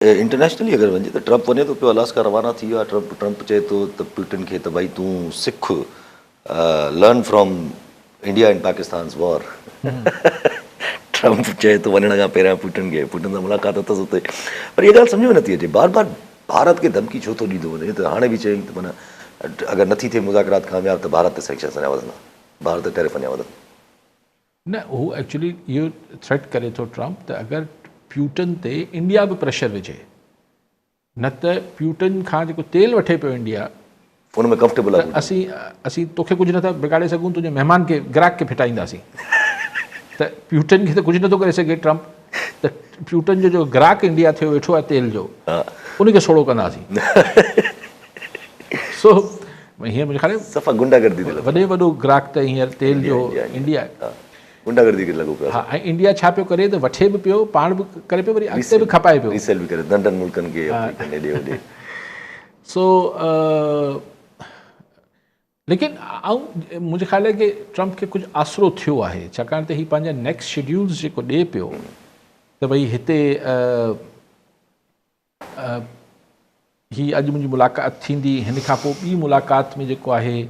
Internationally अगरि वञे त ट्रम्प वञे थो पियो अलास्का रवाना थी वियो आहे। ट्रम्प चए थो त पुटिन खे त भई तूं सिख, learn from India and Pakistan war. Trump चए थो वञण खां पहिरियां पुटिन सां मुलाक़ात अथसि हुते। पर इहा ॻाल्हि सम्झ में नथी अचे, बार बार भारत खे धमकी छो थो ॾींदो वञे। त हाणे बि चयईं त माना अगरि नथी थिए मुज़ाकरात कामयाब त भारत ते सैंक्शन्स अञा वधंदा, भारत ते टैरिफ अञा वधंदा। न, हू एक्चुअली इहो थ्रेट करे थो ट्रम्प त अगरि प्यूटन ते इंडिया बि प्रेशर विझे, न त प्यूटन खां जेको तेल वठे पियो इंडिया, उन में कंफर्टेबल आहे। असीं तोखे कुझु नथा बिगाड़े सघूं, तुंहिंजे महिमान खे ग्राहक खे फिटाईंदासीं। त प्यूटन खे त कुझु नथो करे सघे ट्रम्प, त प्यूटन जो ग्राहक इंडिया थियो वेठो आहे तेल जो, उनखे सोड़ो कंदासीं। सो हींअर मुंहिंजे ख़्याल सफ़ा गुंडागर्दी वॾे वॾो ग्राहक त हींअर तेल जो इंडिया आहे। गुंडागर्दी खे लॻो पियो। हा, ऐं इंडिया छा पियो करे त वठे बि पियो, पाण बि करे पियो, वरी अॻिते बि खपाए पियो, रीसेल बि करे नंढनि मुल्कनि खे। सो लेकिन मुंहिंजे ख़्याल आहे कि ट्रम्प खे कुझु आसरो थियो आहे, छाकाणि त हीउ पंहिंजा नेक्स्ट शेड्यूल्स जेको ॾिए पियो त भई हिते हीअ अॼु मुंहिंजी मुलाक़ात थींदी, हिन खां पोइ ॿी मुलाक़ात में जेको आहे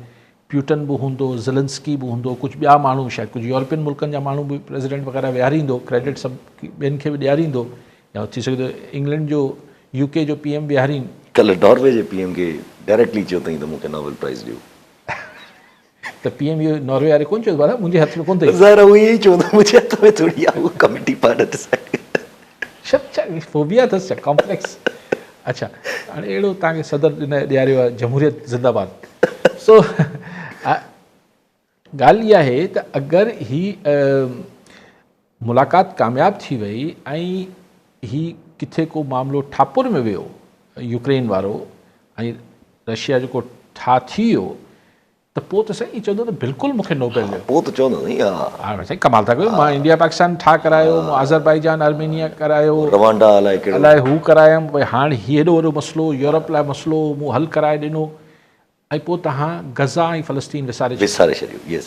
प्यूटन बि हूंदो, ज़ेलेंस्की बि हूंदो, कुझु ॿिया माण्हू, शायदि कुझु यूरोपियन मुल्कनि जा माण्हू बि प्रेसिडेंट वग़ैरह विहारींदो, क्रेडिट सभु ॿियनि खे बि ॾियारींदो, या थी सघे थो इंग्लैंड जो UK जो PM विहारीनि। कल्ह नॉर्वे जे PM खे डायरेक्टली चयो अथई त मूंखे नोबेल प्राइज़ ॾियो। त PM इहो नॉर्वे वारे कोन चयो दादा, मुंहिंजे हथ में कोन अथई। ज़ाहिर उहो ईअं ई चवंदो, मुंहिंजे हथ में थोरी आहे, उहा कमेटी पार्ट फोबिया अथसि छा, कॉम्प्लेक्स। अच्छा, हाणे अहिड़ो तव्हांखे सदर ॾियारियो आहे, जमहूरियत ज़िंदाबाद। सो ॻाल्हि इहा आहे त अगरि ही मुलाक़ात कामयाबु थी वई ऐं ही किथे को मामिलो ठापुर में वियो, यूक्रेन वारो, ऐं रशिया जेको ठा थी वियो, त पोइ त साईं चवंदो त बिल्कुलु मूंखे नोबेल ॾियो। पोइ त चवंदो हा साईं, कमाल था कयो, मां इंडिया पाकिस्तान ठा करायो, मां अज़रबाईजान आर्मेनिया करायो, रवांडा अलाए हू करायमि, भई हाणे हेॾो वॾो मसइलो यूरोप लाइ मसइलो मूं हल कराए ॾिनो, ऐं पोइ तव्हां गज़ा ऐं फ़लस्तीन विसारे छॾियो।